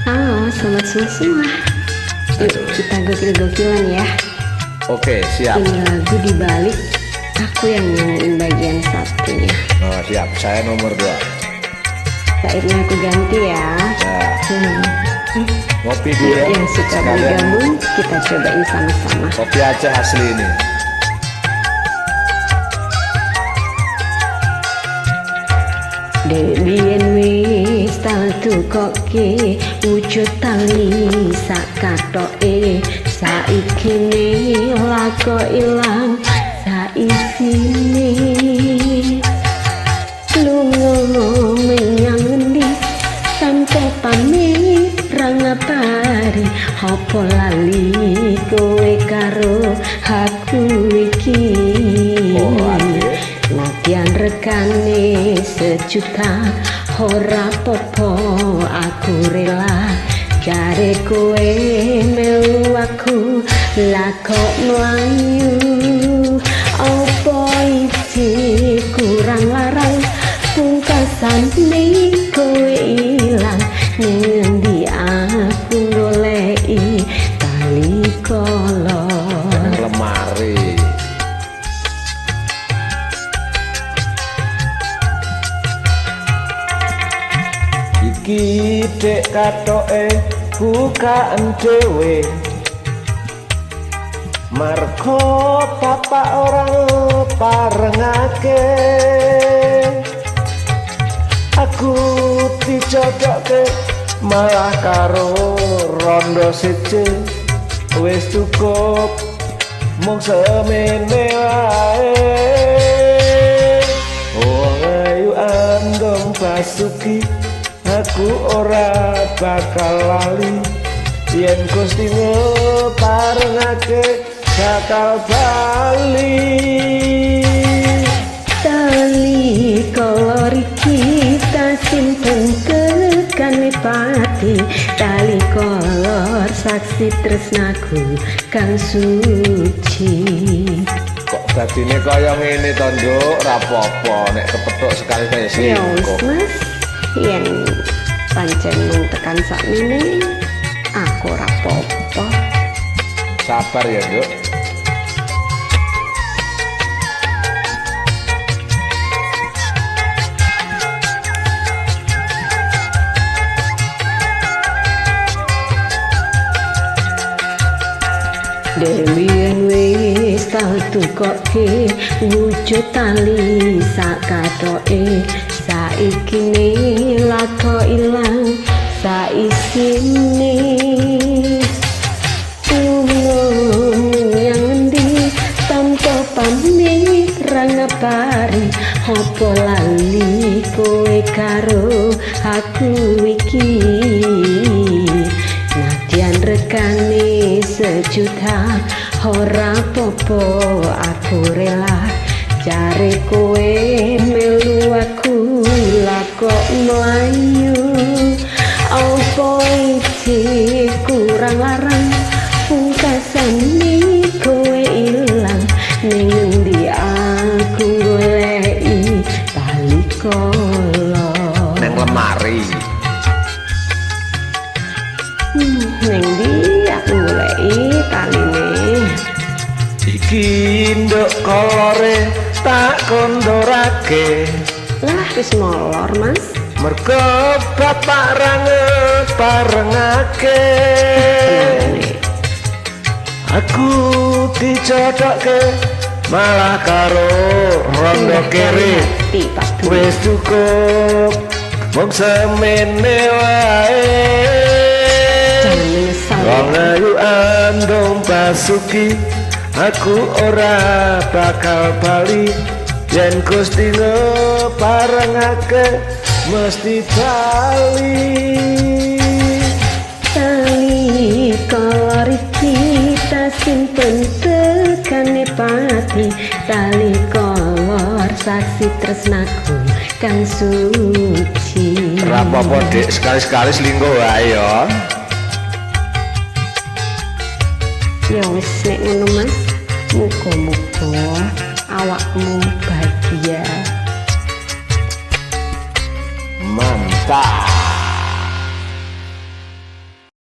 Halo, selamat siang semua. Yuk kita gokil-gokilan ya. Oke, siap. Ini lagu dibalik, aku yang nyanyiin bagian satunya. Oh, siap, saya nomor 2. Baiknya aku ganti ya. Ngopi dulu ya. Yang suka bergabung, kita cobain sama-sama. Kopi Aceh asli ini. Debien wis tau tukoke wujud tali sak katoke saikine lako ilang saisine lunga menyang endi tanpa pamit ra ngapari apa lali kowe karo aku iki. Nadyan rekane sejuta ora popo aku rela jare kowe melu aku lakok melayu opo iki kurang larang pungkasan ning kowe ilang ning endi aku goleki tali kolor lemari. Iki dek katoke bukaan dhewe marko bapak orang parengake aku dicodoke malah karo rondo siji wis cukup mung semene wae. Wong ayu andong basuki aku ora bakal lali yen Gusti parengake bakal bali. Tali kolor kita simpen tekane pati tali kolor saksi tresnaku kang suci. Kok dadine kaya ngene to, Nduk? Ora apa-apa nek kepethuk sekali kaya selingkuh. Mas, yen pancen mung tekan sakmene aku ora apa-apa. Sabar ya, Nduk. Dewien wis tau tukoke wujud tali sak katoke saikine lako ilang saisine yang endi tanpa pamit ra ngapari apa lali kowe karo aku iki. Nadyan rekane sejuta ora popo aku rela jare kowe melu aku lakok melayu opo iki kurang larang pungkasan ni kowe ilang ning endi aku goleki tali kolor Neng lemari. Neng di aku goleki taline. Iki nduk kolore tak kondorake Lah wis molor Mas. mergo bapak range parengake aku dicodoke malah karo rondo kere wis cukup mung semene wae. Wong ayu andong basuki aku ora bakal bali yen Gusti parengake mesti bali. Tali kolor kita simpen tekane pati tali kolor saksi tresnaku kang suci. Ora apa-apa Dik, sekali-sekali selingkuh wae ya. Ya wis nek ngono Mas, muga-muga awakmu bahagia. Mantap.